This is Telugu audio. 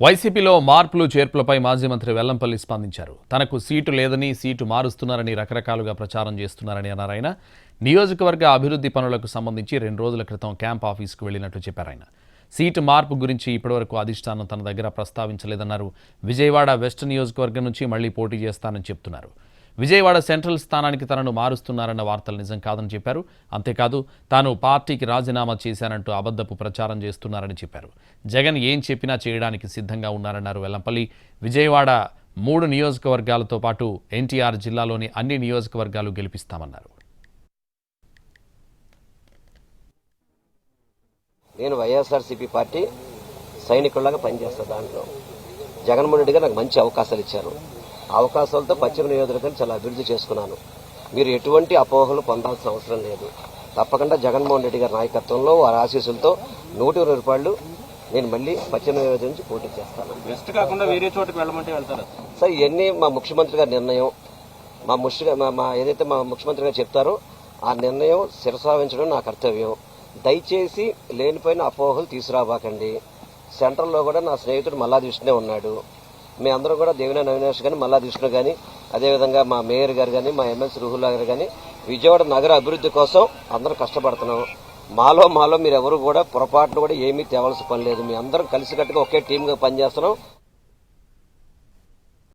వైసీపీలో మార్పులు చేర్పులపై మాజీ మంత్రి వెల్లంపల్లి స్పందించారు. తనకు సీటు లేదని, సీటు మారుస్తున్నారని రకరకాలుగా ప్రచారం చేస్తున్నారని అన్నారు ఆయన. నియోజకవర్గ అభివృద్ధి పనులకు సంబంధించి 2 రోజుల క్రితం క్యాంప్ ఆఫీసుకు వెళ్లినట్లు చెప్పారు ఆయన. సీటు మార్పు గురించి ఇప్పటివరకు అధిష్టానం తన దగ్గర ప్రస్తావించలేదన్నారు. విజయవాడ వెస్ట్ నియోజకవర్గం నుంచి మళ్లీ పోటీ చేస్తానని చెప్తున్నారు. విజయవాడ సెంట్రల్ స్థానానికి తనను మారుస్తున్నారన్న వార్తలు నిజం కాదని చెప్పారు. అంతేకాదు తాను పార్టీకి రాజీనామా చేశానంటూ అబద్ధపు ప్రచారం చేస్తున్నారని చెప్పారు. జగన్ ఏం చెప్పినా చేయడానికి సిద్ధంగా ఉన్నారన్నారు వెల్లంపల్లి. విజయవాడ 3 నియోజకవర్గాలతో పాటు ఎన్టీఆర్ జిల్లాలోని అన్ని నియోజకవర్గాలు గెలిపిస్తామన్నారు. నేను వైఎస్ఆర్సీపీ పార్టీ సైనికుల్లాగా పనిచేస్తా. దాంట్లో జగన్మోహన్ రెడ్డి గారు నాకు మంచి అవకాశాలు ఇచ్చారు. అవకాశాలతో పశ్చిమ నియోజకవర్గాన్ని చాలా అభివృద్ధి చేసుకున్నాను. మీరు ఎటువంటి అపోహలు పొందాల్సిన అవసరం లేదు. తప్పకుండా జగన్మోహన్ రెడ్డి గారి నాయకత్వంలో వారి ఆశీస్సులతో 120 రూపాయలు నేను మళ్ళీ పశ్చిమ నియోజకవర్గం నుంచి పోటీ చేస్తాను. వెస్ట్ కాకుండా వేరే చోటుకు వెళ్ళమంటే వెళ్తారా సార్? ఇవన్నీ మా ముఖ్యమంత్రి గారి నిర్ణయం. ఏదైతే మా ముఖ్యమంత్రి గారు చెప్తారో ఆ నిర్ణయం శిరసావించడం నా కర్తవ్యం. దయచేసి లేనిపోయిన అపోహలు తీసుకురాబాకండి. సెంట్రల్లో కూడా నా స్నేహితుడు మల్లాది విష్ణునే ఉన్నాడు. మీ అందరూ కూడా దేవినేని అవినాష్ కానీ, మల్లాది విష్ణు కానీ, అదేవిధంగా మా మేయర్ గారు కానీ, మా ఎమ్మెల్సీ రుహుల్లా గారు కానీ విజయవాడ నగర అభివృద్ధి కోసం అందరూ కష్టపడుతున్నాం. మాలో మీరు ఎవరు కూడా పొరపాటును కూడా ఏమీ తేవాల్సిన పని లేదు. మీ అందరం కలిసికట్టుగా ఒకే టీంగా పనిచేస్తున్నాం.